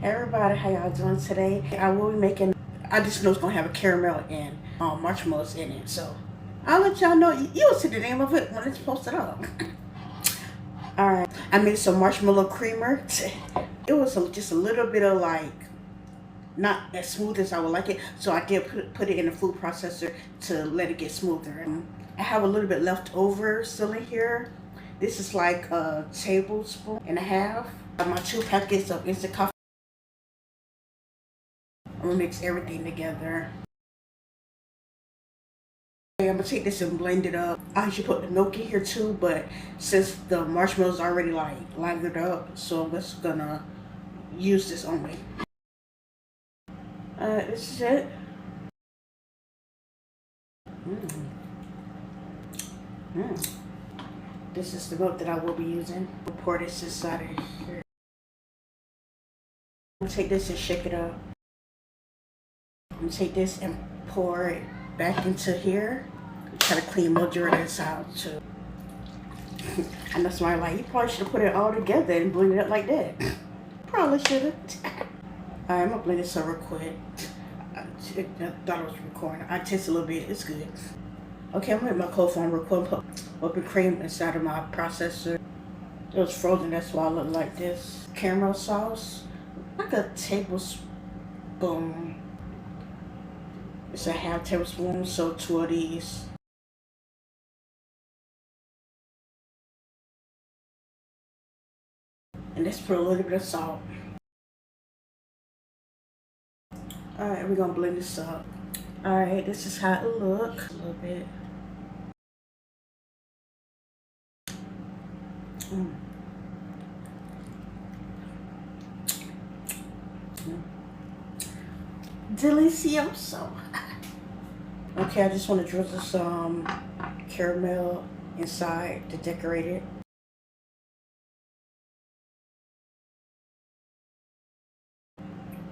Hey everybody, how y'all doing today? I will be making, I just know it's gonna have a caramel and marshmallows in it, so I'll let y'all know. You'll see the name of it when it's posted up. Alright, I made some marshmallow creamer. It was just a little bit of like, not as smooth as I would like it, so I did put it in the food processor to let it get smoother. I have a little bit left over still in here. This is like a tablespoon and a half. My 2 packets of instant coffee. I'm gonna mix everything together. Okay, I'm gonna take this and blend it up. I should put the milk in here too, but since the marshmallows already like lathered up, so I'm just gonna use this only. This is it. This is the milk that I will be using. I'll pour this inside of here. I'm gonna take this and shake it up. I'm gonna take this and pour it back into here. Try to clean majority of this out too. I know somebody like, you probably should have put it all together and blend it up like that. Probably should have. Alright, I'm gonna blend this up real quick. I thought it was recording. I taste a little bit, it's good. Okay, I'm gonna make my cold foam real quick. Put whipping cream inside of my processor. It was frozen, that's why I look like this. Caramel sauce, like a tablespoon. It's a half tablespoon, so 2 of these. And let's put a little bit of salt. Alright, we're gonna blend this up. Alright, this is how it looks. A little bit. Delicioso. Okay, I just want to drizzle some caramel inside to decorate it.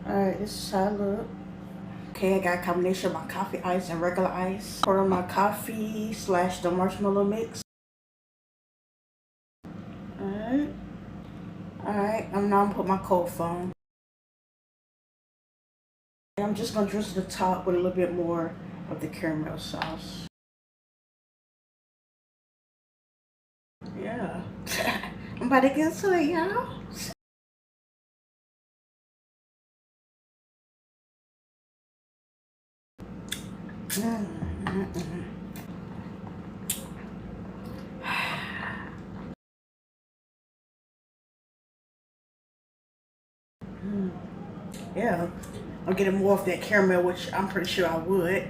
Alright, this is how it look. Okay, I got a combination of my coffee ice and regular ice. Pour on my coffee / the marshmallow mix. Alright, I'm now gonna put my cold foam. I'm just gonna drizzle the top with a little bit more of the caramel sauce. Yeah. I'm about to get to it, y'all. Yeah, I'm getting more of that caramel, which I'm pretty sure I would.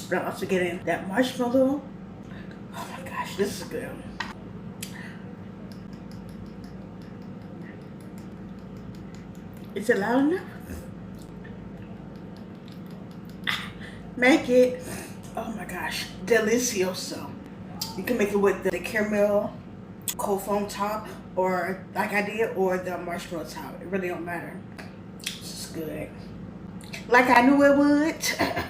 But I'm also getting that marshmallow. Oh my gosh, this is good. Is it loud enough? Make it. Oh my gosh, delicioso. You can make it with the caramel cold foam top, or like I did, or the marshmallow top. It really don't matter. It's just good. Like I knew it would.